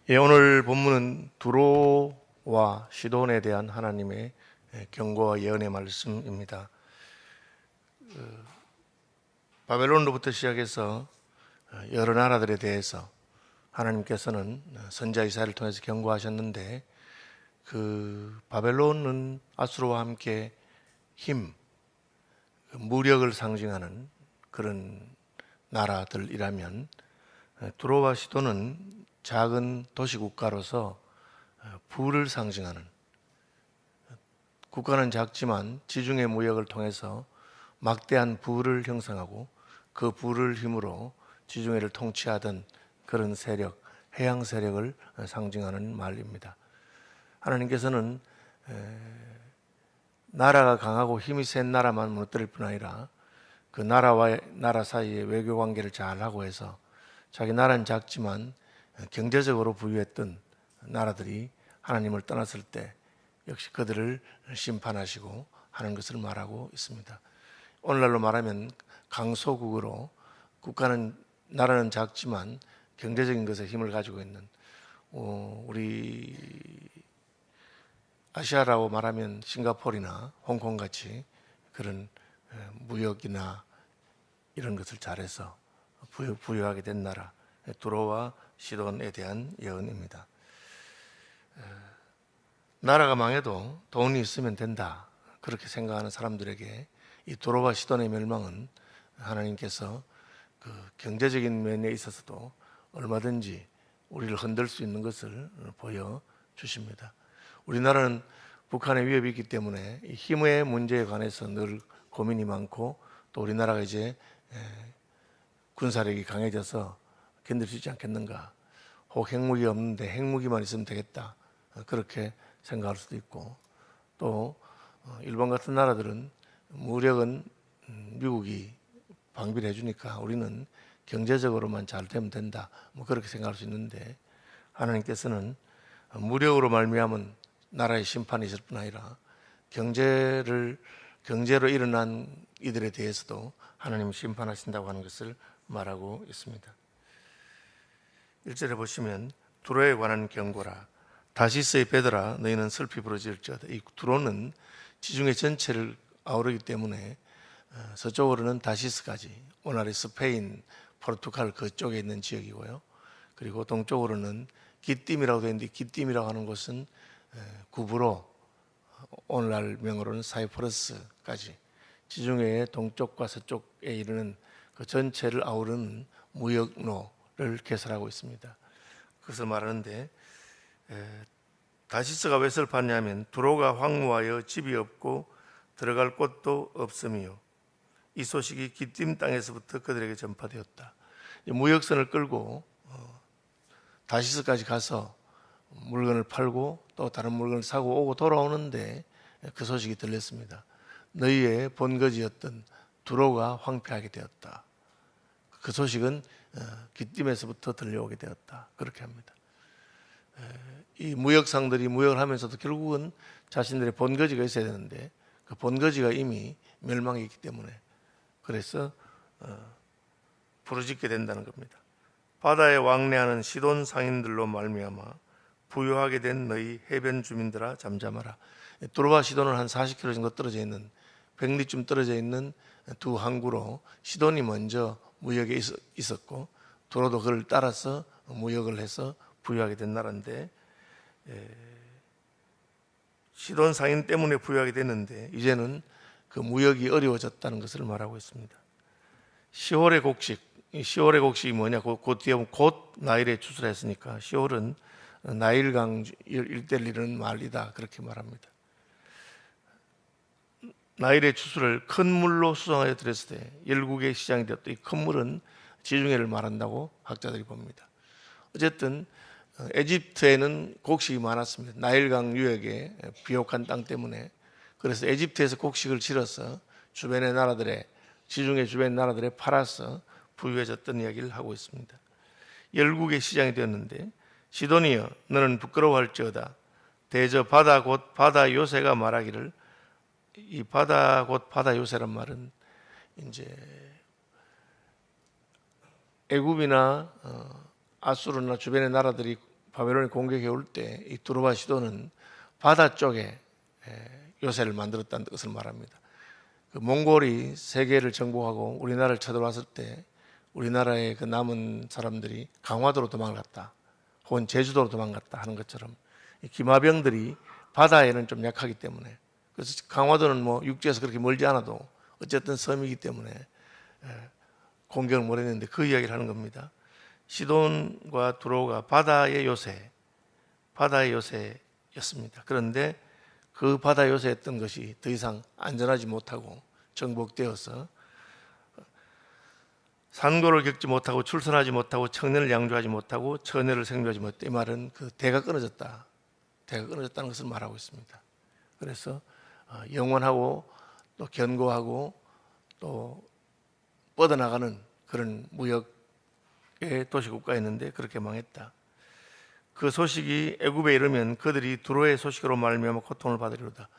오늘 본문은 두로와 시돈에 대한 하나님의 경고와 예언의 말씀입니다. 바벨론로부터 시작해서 여러 나라들에 대해서 하나님께서는 선지자 이사야를 통해서 경고하셨는데, 그 바벨론은 아수르와 함께 힘, 무력을 상징하는 그런 나라들이라면, 두로와 시돈은 작은 도시국가로서 부를 상징하는, 국가는 작지만 지중해 무역을 통해서 막대한 부를 형성하고 그 부를 힘으로 지중해를 통치하던 그런 세력, 해양 세력을 상징하는 말입니다. 하나님께서는 나라가 강하고 힘이 센 나라만 무너뜨릴 뿐 아니라 그 나라와 나라 사이의 외교 관계를 잘하고 해서 자기 나라는 작지만 경제적으로 부유했던 나라들이 하나님을 떠났을 때 역시 그들을 심판하시고 하는 것을 말하고 있습니다. 오늘날로 말하면 강소국으로, 나라는 작지만 경제적인 것에 힘을 가지고 있는, 우리 아시아라고 말하면 싱가포르나 홍콩 같이 그런 무역이나 이런 것을 잘해서 부유하게 된 나라, 두로와 시돈에 대한 예언입니다. 나라가 망해도 돈이 있으면 된다, 그렇게 생각하는 사람들에게 이 두로와 시돈의 멸망은 하나님께서 그 경제적인 면에 있어서도 얼마든지 우리를 흔들 수 있는 것을 보여주십니다. 우리나라는 북한의 위협이 있기 때문에 이 힘의 문제에 관해서 늘 고민이 많고, 또 우리나라가 이제 군사력이 강해져서 견딜 수 있지 않겠는가, 혹 핵무기 없는데 핵무기만 있으면 되겠다, 그렇게 생각할 수도 있고, 또 일본 같은 나라들은 무력은 미국이 방비를 해주니까 우리는 경제적으로만 잘 되면 된다, 그렇게 생각할 수 있는데, 하나님께서는 무력으로 말미암은 나라의 심판이 있을 뿐 아니라 경제로 일어난 이들에 대해서도 하나님은 심판하신다고 하는 것을 말하고 있습니다. 1절에 보시면 두로에 관한 경고라. 다시스의 베드라, 너희는 슬피 부르짖을지어다. 이 두로는 지중해 전체를 아우르기 때문에 서쪽으로는 다시스까지, 오늘의 스페인, 포르투갈 그쪽에 있는 지역이고요. 그리고 동쪽으로는 기띔이라고 되어 있는데, 기띔이라고 하는 곳은 구브로, 오늘날 명으로는 사이프러스까지 지중해의 동쪽과 서쪽에 이르는 그 전체를 아우르는 무역로를 개설하고 있습니다. 그것을 말하는데, 다시스가 왜 슬펐냐면 두로가 황무하여 집이 없고 들어갈 곳도 없음이요, 이 소식이 기띔 땅에서부터 그들에게 전파되었다. 무역선을 끌고 다시스까지 가서 물건을 팔고 또 다른 물건을 사고 오고 돌아오는데 그 소식이 들렸습니다. 너희의 본거지였던 두로가 황폐하게 되었다. 그 소식은 기띔에서부터 들려오게 되었다, 그렇게 합니다. 이 무역상들이 무역을 하면서도 결국은 자신들의 본거지가 있어야 되는데 그 본거지가 이미 멸망이 있기 때문에, 그래서 부르짖게 된다는 겁니다. 바다에 왕래하는 시돈 상인들로 말미암아 부유하게 된 너희 해변 주민들아 잠잠하라. 두로와 시돈은 한 40km 정도 떨어져 있는, 100리쯤 떨어져 있는 두 항구로 시돈이 먼저 무역에 있었고 두로도 그를 따라서 무역을 해서 부유하게 된 나라인데, 시돈 상인 때문에 부유하게 됐는데 이제는 그 무역이 어려워졌다는 것을 말하고 있습니다. 10월의 곡식, 10월의 곡식이 뭐냐, 곧 뒤에 보면 곧 나일에 추수했으니까 10월은 나일강 일대를 이루는 말이다, 그렇게 말합니다. 나일의 추수를 큰 물로 수송하여 드렸을 때 열국의 시장이 되었다. 이 큰 물은 지중해를 말한다고 학자들이 봅니다. 어쨌든 에집트에는 곡식이 많았습니다. 나일강 유역의 비옥한 땅 때문에. 그래서 에집트에서 곡식을 실어서 주변의 나라들의, 지중해 주변 나라들에 팔아서 부유해졌던 이야기를 하고 있습니다. 열국의 시장이 되었는데, 시돈이여 너는 부끄러워할지어다. 대저 바다 곧 바다 요새가 말하기를, 이 바다 곧 바다 요새란 말은 이제 애굽이나 아수르나 주변의 나라들이 바벨론이 공격해 올 때 이 두로와 시돈은 바다 쪽에 요새를 만들었다는 것을 말합니다. 그 몽골이 세계를 정복하고 우리나라를 쳐들어왔을 때 우리나라의 그 남은 사람들이 강화도로 도망갔다, 혹은 제주도로 도망갔다 하는 것처럼 이 기마병들이 바다에는 좀 약하기 때문에, 그래서 강화도는 뭐 육지에서 그렇게 멀지 않아도 어쨌든 섬이기 때문에 공격을 못 했는데 그 이야기를 하는 겁니다. 시돈과 두로가 바다의 요새였습니다. 그런데 그 바다 요새였던 것이 더 이상 안전하지 못하고 정복되어서 산고를 겪지 못하고 출산하지 못하고 청년을 양조하지 못하고 처녀를 생존하지 못했다. 이 말은 그 대가 끊어졌다. 대가 끊어졌다는 것을 말하고 있습니다. 그래서 영원하고 또 견고하고 또 뻗어나가는 그런 무역의 도시국가였는데 그렇게 망했다. 그 소식이 애굽에 이르면 그들이 두로의 소식으로 말미암아 고통을 받으리로다.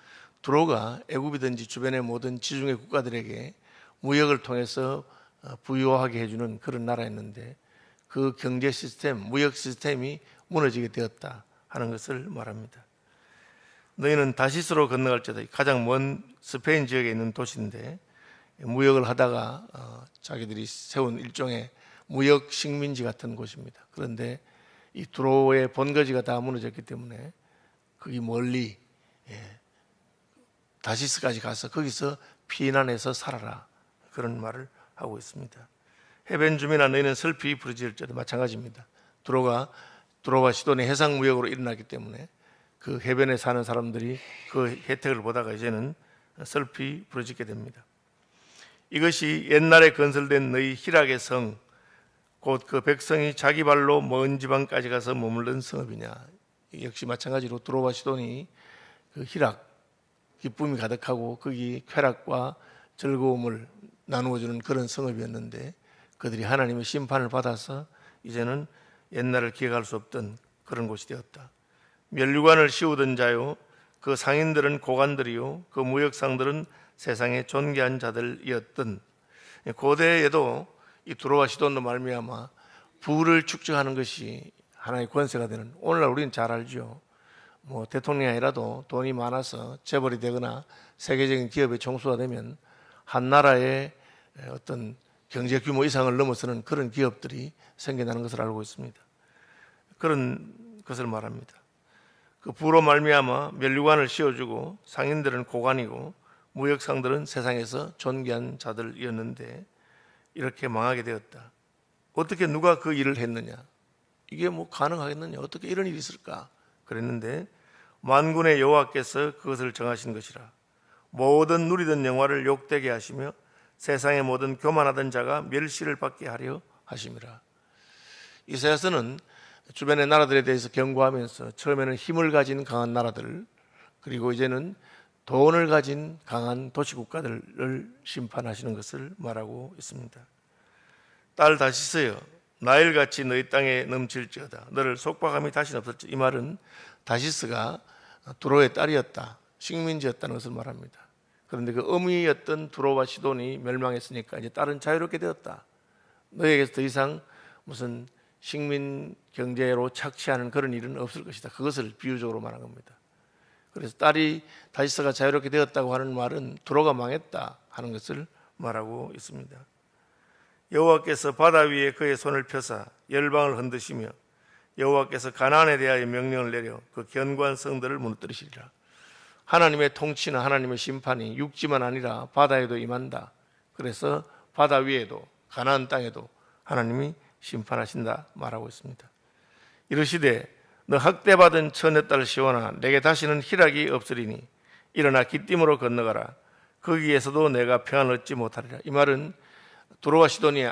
두로가 애굽이든지 주변의 모든 지중해 국가들에게 무역을 통해서 부유하게 해주는 그런 나라였는데 그 경제 시스템, 무역 시스템이 무너지게 되었다 하는 것을 말합니다. 너희는 다시스로 건너갈지어다. 가장 먼 스페인 지역에 있는 도시인데 무역을 하다가 자기들이 세운 일종의 무역 식민지 같은 곳입니다. 그런데 이 두로의 본거지가 다 무너졌기 때문에 거기 멀리 다시스까지 가서 거기서 피난해서 살아라, 그런 말을 하고 있습니다. 해변 주민아 너희는 슬피 부르짖을지어다. 마찬가지입니다. 두로와 시돈의 해상 무역으로 일어났기 때문에 그 해변에 사는 사람들이 그 혜택을 보다가 이제는 슬피 부르짖게 됩니다. 이것이 옛날에 건설된 너희 희락의 성, 곧 그 백성이 자기 발로 먼 지방까지 가서 머물던 성읍이냐. 역시 마찬가지로 두로와 시돈이 그 희락, 기쁨이 가득하고 거기 쾌락과 즐거움을 나누어주는 그런 성읍이었는데 그들이 하나님의 심판을 받아서 이제는 옛날을 기억할 수 없던 그런 곳이 되었다. 면류관을 씌우던 자요, 그 상인들은 고관들이요, 그 무역상들은 세상의 존귀한 자들이었던, 고대에도 이 두로와 시돈으로 말미암아 부를 축적하는 것이 하나의 권세가 되는, 오늘날 우리는 잘 알죠. 뭐 대통령이 아니라도 돈이 많아서 재벌이 되거나 세계적인 기업의 총수가 되면 한 나라의 어떤 경제 규모 이상을 넘어서는 그런 기업들이 생겨나는 것을 알고 있습니다. 그런 것을 말합니다. 그 부로 말미암아 면류관을 씌워주고 상인들은 고관이고 무역상들은 세상에서 존귀한 자들이었는데 이렇게 망하게 되었다. 어떻게 누가 그 일을 했느냐? 이게 뭐 가능하겠느냐? 어떻게 이런 일이 있을까? 그랬는데 만군의 여호와께서 그것을 정하신 것이라. 모든 누리던 영화를 욕되게 하시며 세상의 모든 교만하던 자가 멸시를 받게 하려 하심이라. 이사야서는 주변의 나라들에 대해서 경고하면서 처음에는 힘을 가진 강한 나라들, 그리고 이제는 돈을 가진 강한 도시국가들을 심판하시는 것을 말하고 있습니다. 딸 다시스여, 나일같이 너희 땅에 넘칠지어다. 너를 속박함이 다시는 없을지. 이 말은 다시스가 두로의 딸이었다, 식민지였다는 것을 말합니다. 그런데 그 어미였던 두로와 시돈이 멸망했으니까 이제 딸은 자유롭게 되었다. 너에게서 더 이상 무슨 식민 경제로 착취하는 그런 일은 없을 것이다. 그것을 비유적으로 말한 겁니다. 그래서 딸이 다시스가 자유롭게 되었다고 하는 말은 두로가 망했다 하는 것을 말하고 있습니다. 여호와께서 바다 위에 그의 손을 펴사 열방을 흔드시며 여호와께서 가나안에 대하여 명령을 내려 그 견고한 성들을 무너뜨리시리라. 하나님의 통치나 하나님의 심판이 육지만 아니라 바다에도 임한다. 그래서 바다 위에도 가나안 땅에도 하나님이 심판하신다 말하고 있습니다. 이르시되 너 학대받은 처녀딸 시온아, 내게 다시는 희락이 없으리니 일어나 기띔으로 건너가라. 거기에서도 내가 평안을 얻지 못하리라. 이 말은 두로와 시돈이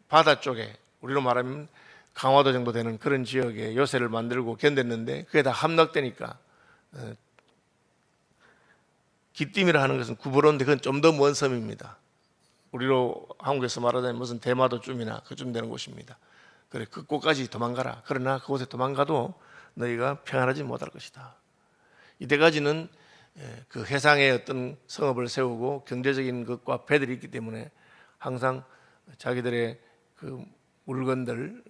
바다 쪽에, 우리로 말하면 강화도 정도 되는 그런 지역에 요새를 만들고 견뎠는데 그게 다 함락되니까, 기띔이라 하는 것은 구부러운데 그건 좀 더 먼 섬입니다. 우리로 한국에서 말하자면 무슨 대마도쯤이나 그쯤 되는 곳입니다. 그래, 그 곳까지 도망가라. 그러나 그곳에 도망가도 너희가 평안하지 못할 것이다. 이때까지는 그 해상에 어떤 성읍을 세우고 경제적인 것과 배들이 있기 때문에 항상 자기들의 그 물건들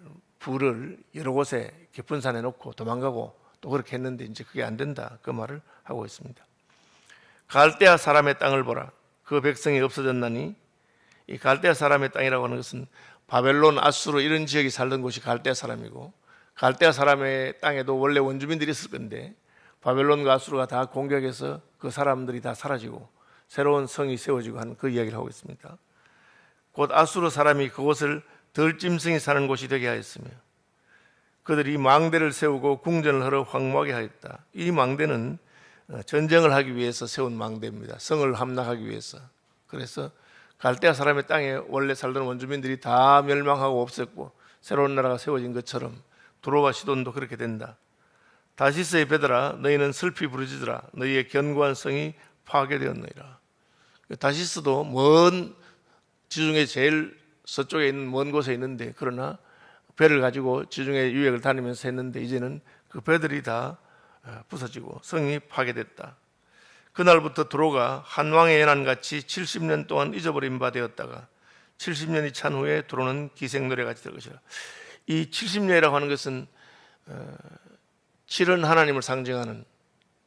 부를 여러 곳에 이렇게 분산해 놓고 도망가고 또 그렇게 했는데 이제 그게 안 된다, 그 말을 하고 있습니다. 갈대아 사람의 땅을 보라. 그 백성이 없어졌나니. 이 갈대아 사람의 땅이라고 하는 것은 바벨론, 아수르 이런 지역이 살던 곳이 갈대아 사람이고, 갈대아 사람의 땅에도 원래 원주민들이 있을 건데 바벨론과 아수르가 다 공격해서 그 사람들이 다 사라지고 새로운 성이 세워지고 하는 그 이야기를 하고 있습니다. 곧 아수르 사람이 그곳을 덜짐승이 사는 곳이 되게 하였으며 그들이 망대를 세우고 궁전을 헐어 황무하게 하였다. 이 망대는 전쟁을 하기 위해서 세운 망대입니다. 성을 함락하기 위해서. 그래서 갈대아 사람의 땅에 원래 살던 원주민들이 다 멸망하고 없었고 새로운 나라가 세워진 것처럼 두로와 시돈도 그렇게 된다. 다시스의 베드라, 너희는 슬피 부르짖으라. 너희의 견고한 성이 파괴되었느니라. 다시스도 먼 지중해 제일 서쪽에 있는 먼 곳에 있는데, 그러나 배를 가지고 지중해 유역을 다니면서 했는데 이제는 그 배들이 다 부서지고 성이 파괴됐다. 그날부터 두로가 한 왕의 연한같이 70년 동안 잊어버린 바 되었다가 70년이 찬 후에 두로는 기생노래같이 될 것이라. 이 70년이라고 하는 것은 7은 하나님을 상징하는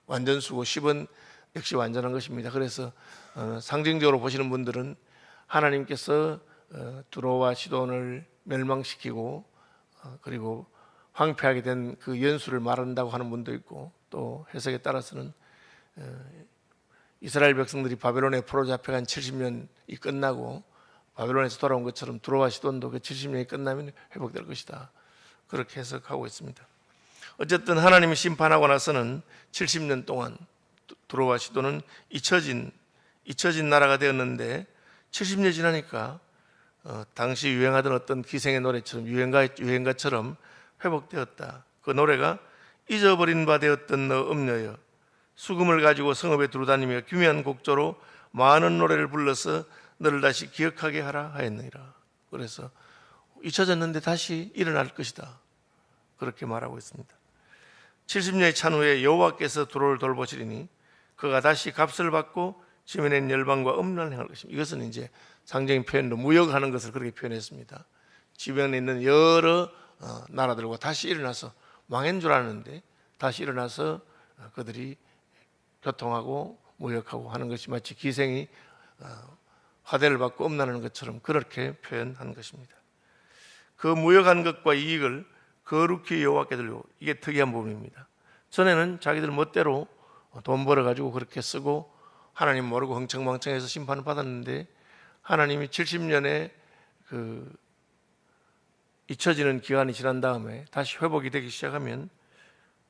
완전수고 10은 역시 완전한 것입니다. 그래서 상징적으로 보시는 분들은 하나님께서 두로와 시돈을 멸망시키고 그리고 황폐하게 된 그 연수를 말한다고 하는 분도 있고, 또 해석에 따라서는 이스라엘 백성들이 바벨론에 포로 잡혀간 70년이 끝나고 바벨론에서 돌아온 것처럼 두로와 시돈도 그 70년이 끝나면 회복될 것이다, 그렇게 해석하고 있습니다. 어쨌든 하나님이 심판하고 나서는 70년 동안 두로와 시돈은 잊혀진 나라가 되었는데 70년이 지나니까 당시 유행하던 어떤 기생의 노래처럼 유행가처럼 회복되었다. 그 노래가 잊어버린 바 되었던 너 음녀여, 수금을 가지고 성읍에 두루다니며 기묘한 곡조로 많은 노래를 불러서 너를 다시 기억하게 하라 하였느니라. 그래서 잊혀졌는데 다시 일어날 것이다, 그렇게 말하고 있습니다. 70년이 찬 후에 여호와께서 두로를 돌보시리니 그가 다시 값을 받고 지면엔 열방과 음란을 행할 것입니다. 이것은 이제 상징적인 표현으로 무역하는 것을 그렇게 표현했습니다. 주변에 있는 여러 나라들과 다시 일어나서, 망한 줄 알았는데 다시 일어나서 그들이 교통하고 무역하고 하는 것이 마치 기생이 화대를 받고 음란하는 것처럼 그렇게 표현한 것입니다. 그 무역한 것과 이익을 거룩히 여호와께 드리고, 이게 특이한 부분입니다. 전에는 자기들 멋대로 돈 벌어가지고 그렇게 쓰고 하나님 모르고 흥청망청해서 심판을 받았는데, 하나님이 70년의 그 잊혀지는 기간이 지난 다음에 다시 회복이 되기 시작하면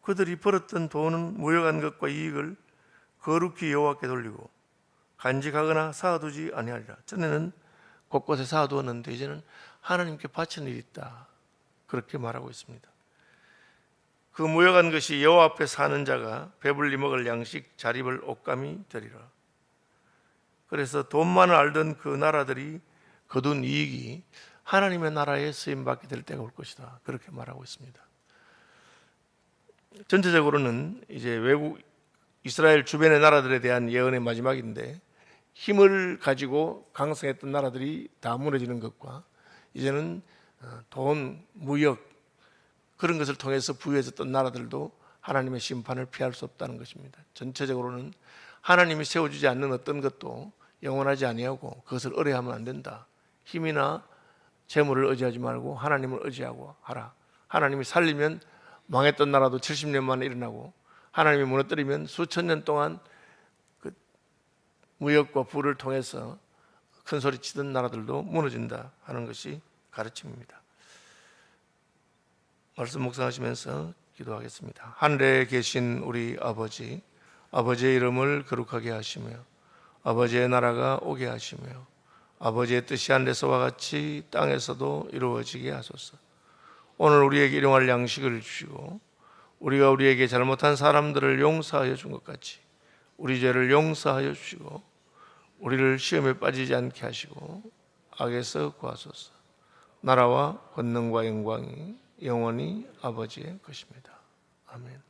그들이 벌었던 돈은 무역한 것과 이익을 거룩히 여호와께 돌리고 간직하거나 쌓아두지 아니하리라. 전에는 곳곳에 쌓아두었는데 이제는 하나님께 바치는 일이 있다, 그렇게 말하고 있습니다. 그 무역한 것이 여호와 앞에 사는 자가 배불리 먹을 양식 잘 입을 옷감이 되리라. 그래서 돈만을 알던 그 나라들이 거둔 이익이 하나님의 나라에 쓰임받게 될 때가 올 것이다, 그렇게 말하고 있습니다. 전체적으로는 이제 외국 이스라엘 주변의 나라들에 대한 예언의 마지막인데, 힘을 가지고 강성했던 나라들이 다 무너지는 것과 이제는 돈, 무역 그런 것을 통해서 부유해졌던 나라들도 하나님의 심판을 피할 수 없다는 것입니다. 전체적으로는 하나님이 세워주지 않는 어떤 것도 영원하지 아니하고 그것을 의뢰하면 안 된다. 힘이나 재물을 의지하지 말고 하나님을 의지하고 하라. 하나님이 살리면 망했던 나라도 70년 만에 일어나고, 하나님이 무너뜨리면 수천 년 동안 그 무역과 부를 통해서 큰 소리 치던 나라들도 무너진다 하는 것이 가르침입니다. 말씀 묵상하시면서 기도하겠습니다. 하늘에 계신 우리 아버지, 아버지의 이름을 거룩하게 하시며 아버지의 나라가 오게 하시며 아버지의 뜻이 하늘에서와 같이 땅에서도 이루어지게 하소서. 오늘 우리에게 일용할 양식을 주시고 우리가 우리에게 잘못한 사람들을 용서하여 준 것 같이 우리 죄를 용서하여 주시고 우리를 시험에 빠지지 않게 하시고 악에서 구하소서. 나라와 권능과 영광이 영원히 아버지의 것입니다. 아멘.